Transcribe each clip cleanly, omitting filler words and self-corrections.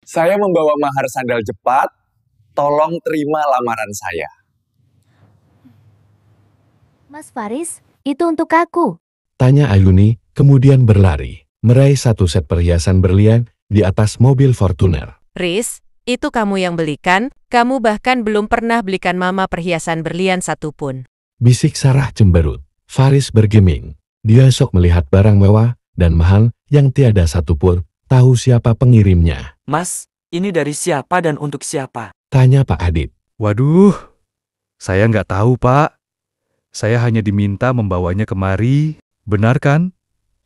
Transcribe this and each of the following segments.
Saya membawa mahar sandal cepat, tolong terima lamaran saya. Mas Faris, itu untuk aku. Tanya Ayuni, kemudian berlari, meraih satu set perhiasan berlian di atas mobil Fortuner. Riz, itu kamu yang belikan, kamu bahkan belum pernah belikan mama perhiasan berlian satupun. Bisik Sarah cemberut. Faris bergeming. Dia sok melihat barang mewah dan mahal yang tiada satupun tahu siapa pengirimnya. Mas, ini dari siapa dan untuk siapa? Tanya Pak Adit. Waduh, saya nggak tahu, Pak. Saya hanya diminta membawanya kemari. Benar kan?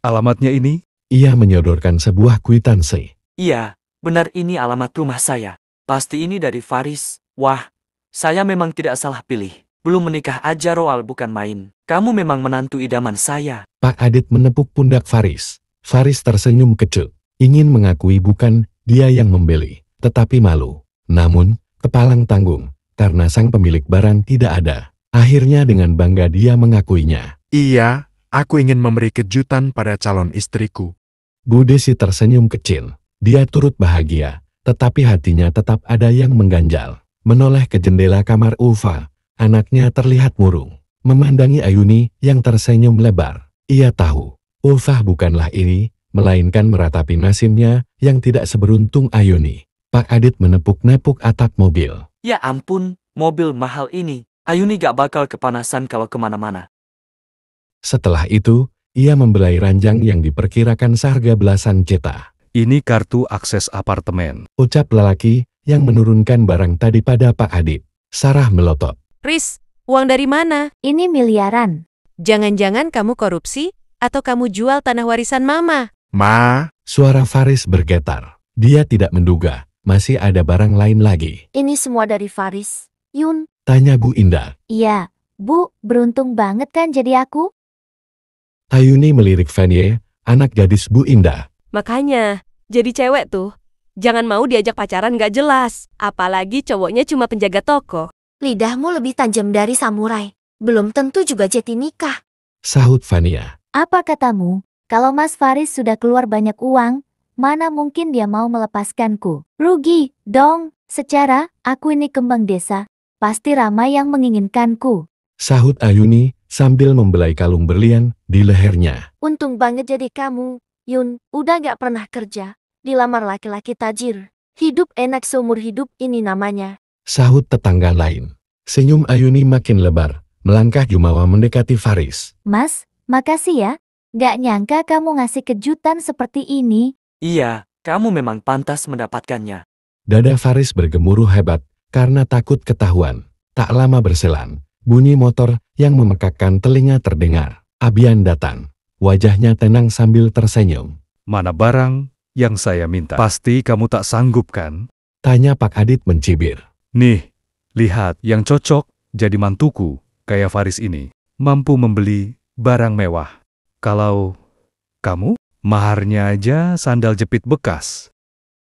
Alamatnya ini? Ia menyodorkan sebuah kwitansi. Iya, benar ini alamat rumah saya. Pasti ini dari Faris. Wah, saya memang tidak salah pilih. Belum menikah aja Roal bukan main. Kamu memang menantu idaman saya. Pak Adit menepuk pundak Faris. Faris tersenyum kecut. Ingin mengakui bukan dia yang membeli, tetapi malu. Namun, kepalang tanggung, karena sang pemilik barang tidak ada. Akhirnya dengan bangga dia mengakuinya. Iya, aku ingin memberi kejutan pada calon istriku. Bu Desi tersenyum kecil. Dia turut bahagia, tetapi hatinya tetap ada yang mengganjal. Menoleh ke jendela kamar Ulfa, anaknya terlihat murung. Memandangi Ayuni yang tersenyum lebar. Ia tahu, Ulfa bukanlah ini, melainkan meratapi nasibnya yang tidak seberuntung Ayuni. Pak Adit menepuk-nepuk atap mobil. Ya ampun, mobil mahal ini. Ayuni gak bakal kepanasan kalau kemana-mana. Setelah itu, ia membelai ranjang yang diperkirakan seharga belasan juta. Ini kartu akses apartemen. Ucap lelaki yang menurunkan barang tadi pada Pak Adit. Sarah melotot. Riz, uang dari mana? Ini miliaran. Jangan-jangan kamu korupsi atau kamu jual tanah warisan mama? Ma, Suara Faris bergetar. Dia tidak menduga, masih ada barang lain lagi. Ini semua dari Faris. Yun. Tanya Bu Indah. Iya, Bu, beruntung banget kan jadi aku? Ayuni melirik Fanie, anak gadis Bu Indah. Makanya, jadi cewek tuh, jangan mau diajak pacaran gak jelas. Apalagi cowoknya cuma penjaga toko. Lidahmu lebih tajam dari samurai. Belum tentu juga jadi nikah. Sahut Fania. Apa katamu? Kalau Mas Faris sudah keluar banyak uang, mana mungkin dia mau melepaskanku? Rugi, dong. Secara, aku ini kembang desa. Pasti ramai yang menginginkanku. Sahut Ayuni sambil membelai kalung berlian di lehernya. Untung banget jadi kamu, Yun. Udah gak pernah kerja. Dilamar laki-laki tajir. Hidup enak seumur hidup ini namanya. Sahut tetangga lain. Senyum Ayuni makin lebar, melangkah jumawa mendekati Faris. Mas, makasih ya. Gak nyangka kamu ngasih kejutan seperti ini. Iya, kamu memang pantas mendapatkannya. Dada Faris bergemuruh hebat karena takut ketahuan. Tak lama berselang, bunyi motor yang memekakkan telinga terdengar. Abian datang. Wajahnya tenang sambil tersenyum. Mana barang yang saya minta? Pasti kamu tak sanggup kan? Tanya Pak Adit mencibir. Nih, lihat yang cocok jadi mantuku, kayak Faris ini. Mampu membeli barang mewah. Kalau kamu, maharnya aja sandal jepit bekas.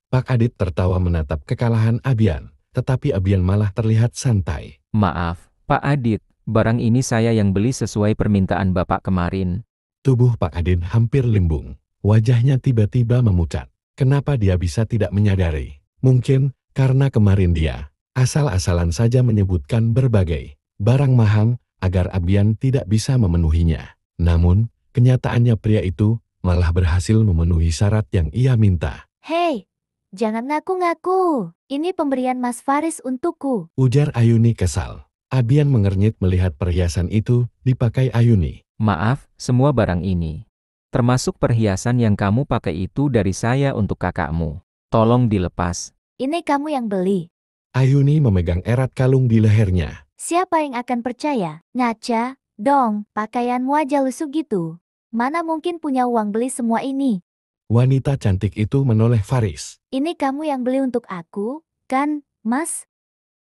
Pak Adit tertawa menatap kekalahan Abian, tetapi Abian malah terlihat santai. Maaf, Pak Adit, barang ini saya yang beli sesuai permintaan Bapak kemarin. Tubuh Pak Adit hampir limbung. Wajahnya tiba-tiba memucat. Kenapa dia bisa tidak menyadari? Mungkin karena kemarin dia asal-asalan saja menyebutkan berbagai barang mahal agar Abian tidak bisa memenuhinya. Namun, kenyataannya pria itu malah berhasil memenuhi syarat yang ia minta. Hei, jangan ngaku-ngaku. Ini pemberian Mas Faris untukku. Ujar Ayuni kesal. Abian mengernyit melihat perhiasan itu dipakai Ayuni. Maaf, semua barang ini, termasuk perhiasan yang kamu pakai itu dari saya untuk kakakmu. Tolong dilepas. Ini kamu yang beli. Ayuni memegang erat kalung di lehernya. Siapa yang akan percaya? Ngaca, dong, pakaianmu aja lusuh gitu. Mana mungkin punya uang beli semua ini? Wanita cantik itu menoleh Faris. Ini kamu yang beli untuk aku, kan, Mas?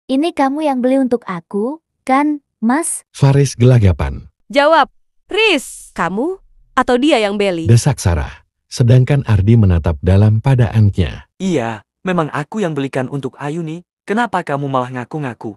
Ini kamu yang beli untuk aku, kan, Mas? Faris gelagapan. Jawab, Riz, kamu atau dia yang beli? Desak Sarah. Sedangkan Ardi menatap dalam padaannya. Iya, memang aku yang belikan untuk Ayuni. Kenapa kamu malah ngaku-ngaku?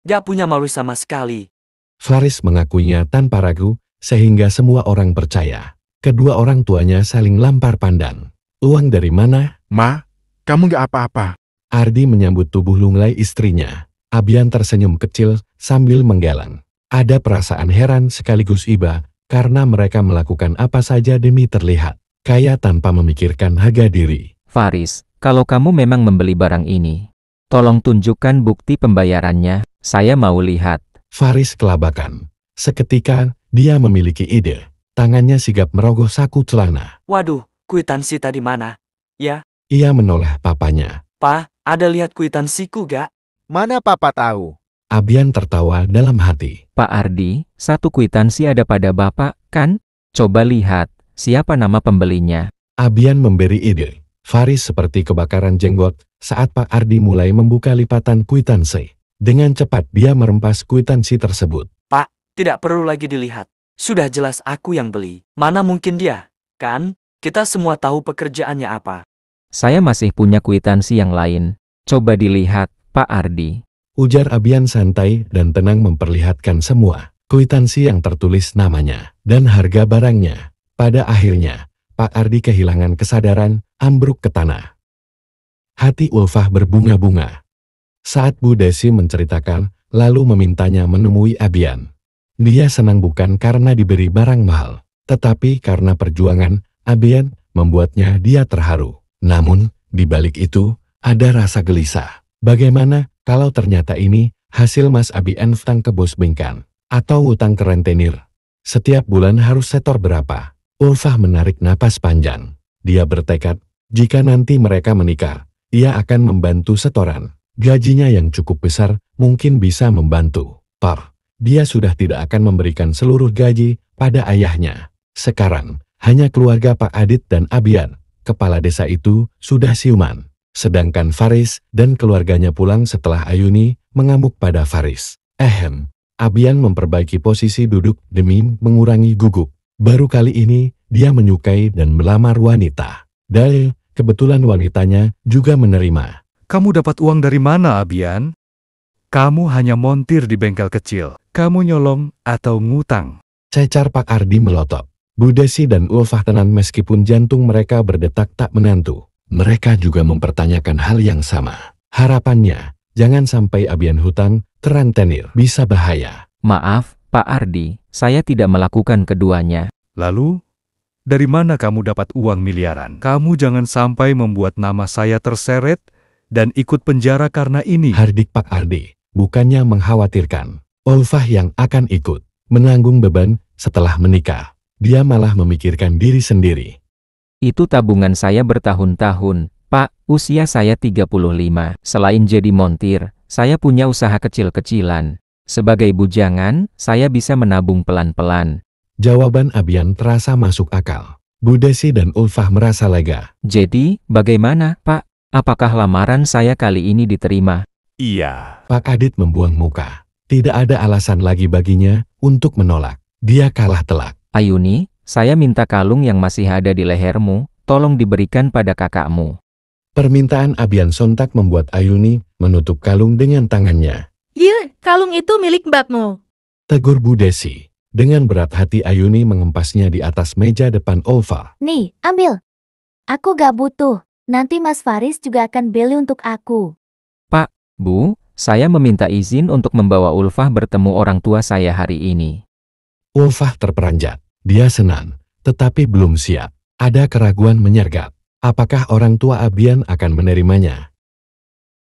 Gak punya malu sama sekali. Faris mengakuinya tanpa ragu, sehingga semua orang percaya. Kedua orang tuanya saling lampar pandang. Uang dari mana? Ma, kamu gak apa-apa. Ardi menyambut tubuh lunglai istrinya. Abian tersenyum kecil sambil menggeleng. Ada perasaan heran sekaligus iba karena mereka melakukan apa saja demi terlihat kaya tanpa memikirkan harga diri. Faris, kalau kamu memang membeli barang ini, tolong tunjukkan bukti pembayarannya, saya mau lihat. Faris kelabakan. Seketika, dia memiliki ide. Tangannya sigap merogoh saku celana. Waduh, kwitansi tadi mana? Ya, Ia menoleh papanya. Pa, ada lihat kwitansiku gak? Mana papa tahu? Abian tertawa dalam hati. Pak Ardi, satu kwitansi ada pada Bapak, kan? Coba lihat, siapa nama pembelinya. Abian memberi ide. Faris seperti kebakaran jenggot saat Pak Ardi mulai membuka lipatan kwitansi. Dengan cepat dia merempas kwitansi tersebut. Pak, tidak perlu lagi dilihat. Sudah jelas aku yang beli. Mana mungkin dia? Kan? Kita semua tahu pekerjaannya apa. Saya masih punya kwitansi yang lain. Coba dilihat, Pak Ardi. Ujar Abian santai dan tenang memperlihatkan semua kwitansi yang tertulis namanya dan harga barangnya. Pada akhirnya, Pak Ardi kehilangan kesadaran, ambruk ke tanah. Hati Ulfah berbunga-bunga. Saat Bu Desi menceritakan, lalu memintanya menemui Abian. Dia senang bukan karena diberi barang mahal, tetapi karena perjuangan Abian membuatnya dia terharu. Namun, di balik itu, ada rasa gelisah. Bagaimana kalau ternyata ini hasil Mas Abian utang ke bos bengkan atau utang ke rentenir? Setiap bulan harus setor berapa? Ulfah menarik napas panjang. Dia bertekad, jika nanti mereka menikah, ia akan membantu setoran. Gajinya yang cukup besar mungkin bisa membantu. Dia sudah tidak akan memberikan seluruh gaji pada ayahnya. Sekarang, hanya keluarga Pak Adit dan Abian, kepala desa itu, sudah siuman. Sedangkan Faris dan keluarganya pulang setelah Ayuni mengamuk pada Faris. Abian memperbaiki posisi duduk demi mengurangi gugup. Baru kali ini, dia menyukai dan melamar wanita. Dan kebetulan wanitanya juga menerima. Kamu dapat uang dari mana, Abian? Kamu hanya montir di bengkel kecil. Kamu nyolong atau ngutang? Cecar Pak Ardi melotot. Bu Desi dan Ulfah tenang meskipun jantung mereka berdetak tak menentu. Mereka juga mempertanyakan hal yang sama. Harapannya, jangan sampai Abian hutang ke rentenir, bisa bahaya. Maaf, Pak Ardi, saya tidak melakukan keduanya. Lalu, dari mana kamu dapat uang miliaran? Kamu jangan sampai membuat nama saya terseret dan ikut penjara karena ini. Hardik Pak Ardi, bukannya mengkhawatirkan Ulfah yang akan ikut menanggung beban setelah menikah. Dia malah memikirkan diri sendiri. Itu tabungan saya bertahun-tahun, Pak. Usia saya 35. Selain jadi montir, saya punya usaha kecil-kecilan. Sebagai bujangan, saya bisa menabung pelan-pelan. Jawaban Abian terasa masuk akal. Bu Desi dan Ulfah merasa lega. Jadi, bagaimana, Pak? Apakah lamaran saya kali ini diterima? Iya. Pak Adit membuang muka. Tidak ada alasan lagi baginya untuk menolak. Dia kalah telak. Ayuni, saya minta kalung yang masih ada di lehermu, tolong diberikan pada kakakmu. Permintaan Abian sontak membuat Ayuni menutup kalung dengan tangannya. Iya, kalung itu milik mbakmu. Tegur Bu Desi. Dengan berat hati Ayuni mengempasnya di atas meja depan Ulfah. Nih, ambil. Aku gak butuh. Nanti Mas Faris juga akan beli untuk aku. Pak, Bu, saya meminta izin untuk membawa Ulfah bertemu orang tua saya hari ini. Ulfah terperanjat. Dia senang, tetapi belum siap. Ada keraguan menyergap. Apakah orang tua Abian akan menerimanya?